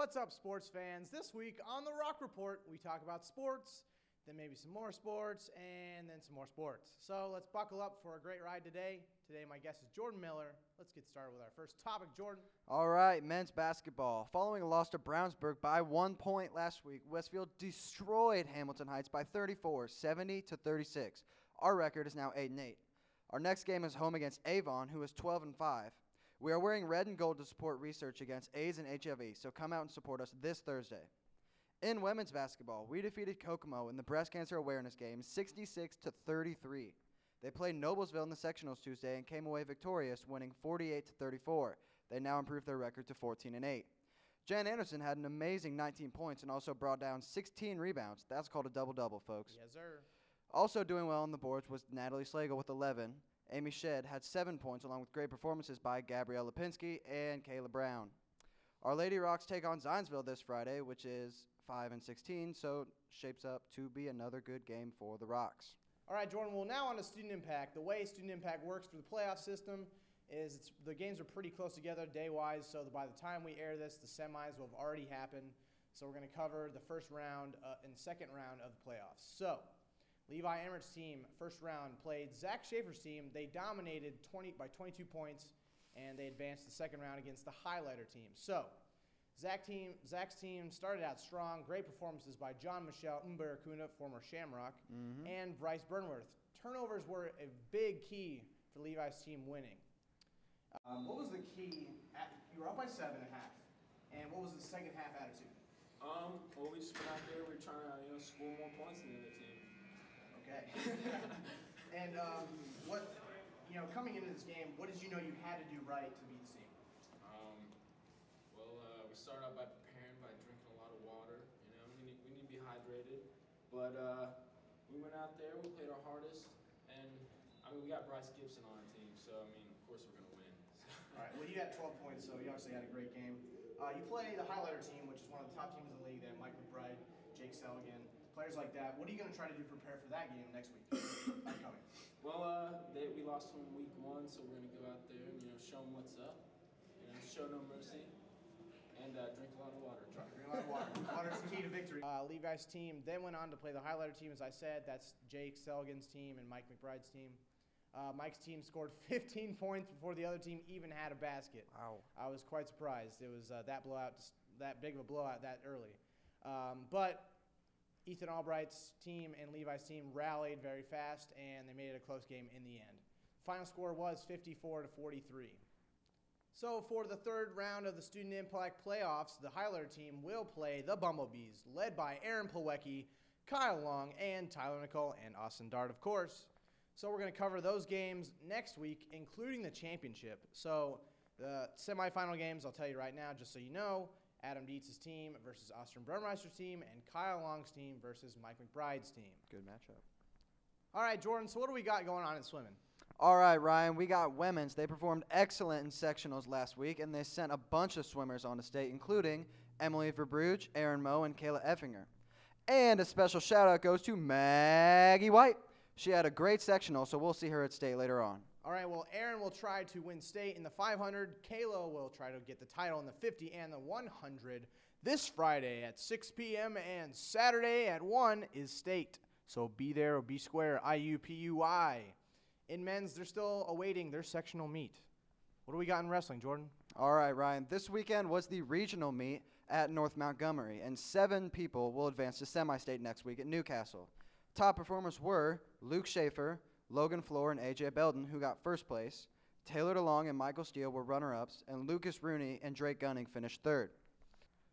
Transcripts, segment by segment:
What's up, sports fans? This week on the Rock Report, we talk about sports, then maybe some more sports, and then some more sports. So let's buckle up for a great ride today. Today, my guest is Jordan Miller. Let's get started with our first topic. Jordan. All right, men's basketball. Following a loss to Brownsburg by 1 point last week, Westfield destroyed Hamilton Heights by 34, 70-36. Our record is now 8-8. Our next game is home against Avon, who is 12-5. We are wearing red and gold to support research against AIDS and HIV, so come out and support us this Thursday. In women's basketball, we defeated Kokomo in the breast cancer awareness game 66-33. They played Noblesville in the sectionals Tuesday and came away victorious, winning 48-34. They now improved their record to 14-8. Jan Anderson had an amazing 19 points and also brought down 16 rebounds. That's called a double-double, folks. Yes, sir. Also doing well on the boards was Natalie Slagle with 11. Amy Shedd had 7 points, along with great performances by Gabrielle Lipinski and Kayla Brown. Our Lady Rocks take on Zionsville this Friday, which is 5-16, so shapes up to be another good game for the Rocks. All right, Jordan, well, now on to Student Impact. The way Student Impact works through the playoff system is the games are pretty close together day-wise, so by the time we air this, the semis will have already happened. So we're going to cover the first round and second round of the playoffs. So Levi Emmert's team, first round, played Zach Schaefer's team. They dominated by 22 points, and they advanced the second round against the Highlighter team. So Zach's team started out strong. Great performances by John Michelle Mbarakuna, former Shamrock, and Bryce Burnworth. Turnovers were a big key for Levi's team winning. What was the key? You were up by 7 at half. And what was the second half attitude? Well, we just went out there. We were trying to, score more points than the other team. Okay. And coming into this game, what did you know you had to do right to beat the team? We started out by preparing by drinking a lot of water. We need to be hydrated. But we went out there, we played our hardest, and we got Bryce Gibson on our team, so of course we're gonna win. All right. Well, you had 12 points, so you obviously had a great game. You play the Highlighter team, which is one of the top teams in the league. They have Mike McBride, Jake Selligan, players like that. What are you going to try to do to prepare for that game next week? Upcoming. Well, we lost them week 1, so we're going to go out there and show them what's up. Show no mercy, and drink a lot of water. Drink a lot of water. Water is the key to victory. Levi's team then went on to play the Highlighter team, as I said. That's Jake Selligan's team and Mike McBride's team. Mike's team scored 15 points before the other team even had a basket. Wow. I was quite surprised. It was that big of a blowout that early. But Ethan Albright's team and Levi's team rallied very fast, and they made it a close game in the end. Final score was 54-43. So for the third round of the Student Impact playoffs, the Highlighter team will play the Bumblebees, led by Aaron Plawecki, Kyle Long, and Tyler Nicole, and Austin Dart, of course. So we're going to cover those games next week, including the championship. So the semifinal games, I'll tell you right now, just so you know, Adam Dietz's team versus Austin Brunmeister's team, and Kyle Long's team versus Mike McBride's team. Good matchup. All right, Jordan, so what do we got going on in swimming? All right, Ryan, we got women's. They performed excellent in sectionals last week, and they sent a bunch of swimmers on to state, including Emily Verbruge, Erin Moe, and Kayla Effinger. And a special shout-out goes to Maggie White. She had a great sectional, so we'll see her at state later on. All right, well, Erin will try to win state in the 500. Kayla will try to get the title in the 50 and the 100 this Friday at 6 p.m. and Saturday at 1 is state. So be there or be square, IUPUI. In men's, they're still awaiting their sectional meet. What do we got in wrestling, Jordan? All right, Ryan. This weekend was the regional meet at North Montgomery, and 7 people will advance to semi-state next week at Newcastle. Top performers were Luke Schaefer, Logan Floor, and A.J. Belden, who got first place. Taylor DeLong and Michael Steele were runner-ups, and Lucas Rooney and Drake Gunning finished third.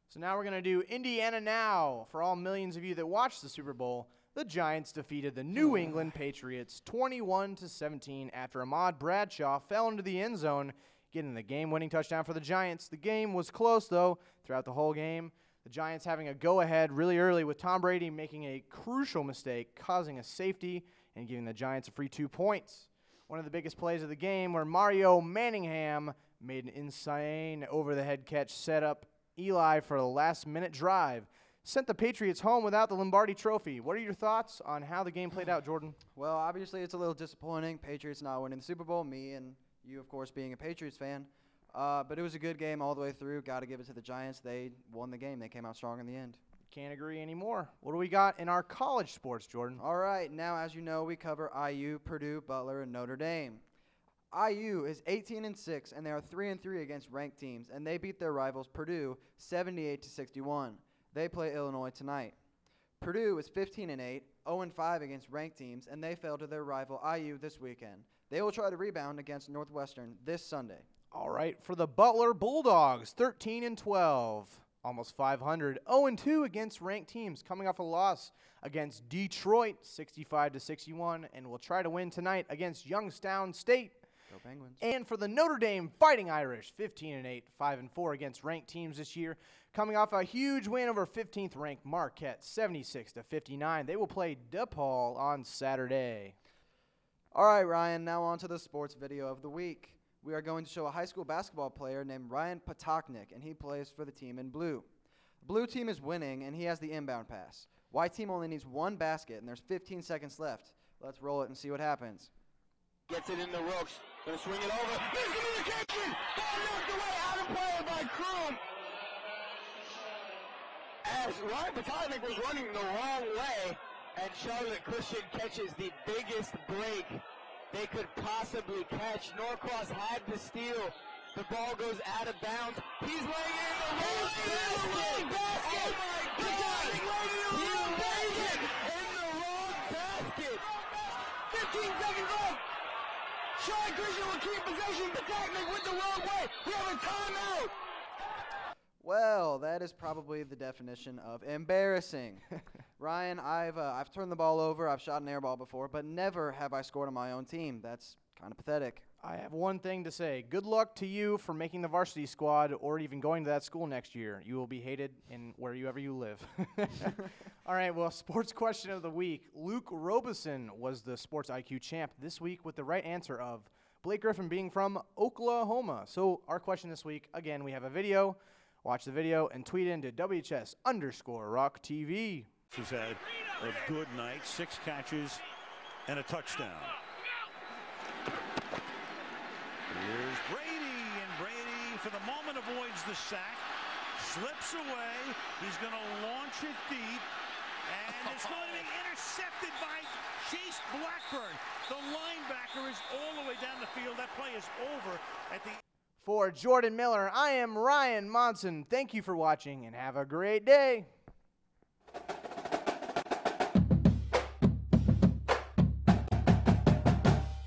So now we're going to do Indiana Now. For all millions of you that watched the Super Bowl, the Giants defeated the New England Patriots 21-17 after Ahmad Bradshaw fell into the end zone, getting the game-winning touchdown for the Giants. The game was close, though, throughout the whole game. The Giants having a go-ahead really early with Tom Brady making a crucial mistake, causing a safety and giving the Giants a free 2 points. One of the biggest plays of the game where Mario Manningham made an insane over-the-head catch, set up Eli for a last-minute drive. Sent the Patriots home without the Lombardi Trophy. What are your thoughts on how the game played out, Jordan? Well, obviously it's a little disappointing. Patriots not winning the Super Bowl. Me and you, of course, being a Patriots fan. But it was a good game all the way through. Got to give it to the Giants. They won the game. They came out strong in the end. Can't agree anymore. What do we got in our college sports, Jordan? All right, now as you know, we cover IU, Purdue, Butler, and Notre Dame. IU is 18-6, and they are 3-3 against ranked teams, and they beat their rivals Purdue 78-61. They play Illinois tonight. Purdue is 15-8, 0-5 against ranked teams, and they fell to their rival IU this weekend. They will try to rebound against Northwestern this Sunday. All right, for the Butler Bulldogs, 13-12, almost 500, 0-2 against ranked teams, coming off a loss against Detroit, 65-61, and will try to win tonight against Youngstown State. Go Penguins. And for the Notre Dame Fighting Irish, 15-8, 5-4 against ranked teams this year, coming off a huge win over 15th-ranked Marquette, 76-59. They will play DePaul on Saturday. All right, Ryan, now on to the sports video of the week. We are going to show a high school basketball player named Ryan Potoknik, and he plays for the team in blue. The blue team is winning, and he has the inbound pass. White team only needs one basket, and there's 15 seconds left. Let's roll it and see what happens. Gets it in the ropes. Gonna swing it over. Miscommunication! Ball knocked away out of play by Kroom. As Ryan Potoknik was running the wrong way, and Charlotte Christian catches the biggest break they could possibly catch. Norcross had the steal. The ball goes out of bounds. He's laying in the wrong basket. Oh my God! He's laying in the wrong basket. 15 seconds left. Charlotte Christian will keep possession. Potoknik went the wrong way. We have a timeout. Well, that is probably the definition of embarrassing. Ryan, I've turned the ball over. I've shot an air ball before, but never have I scored on my own team. That's kind of pathetic. I have one thing to say. Good luck to you for making the varsity squad or even going to that school next year. You will be hated in wherever you live. All right, well, sports question of the week. Luke Robeson was the sports IQ champ this week with the right answer of Blake Griffin being from Oklahoma. So our question this week, again, we have a video. Watch the video and tweet into WHS_Rock TV. Has had a good night, 6 catches and a touchdown. Here's Brady, and Brady for the moment avoids the sack, slips away. He's going to launch it deep, and it's going to be intercepted by Chase Blackburn. The linebacker is all the way down the field. That play is over at the. For Jordan Miller, I am Ryan Monson. Thank you for watching and have a great day.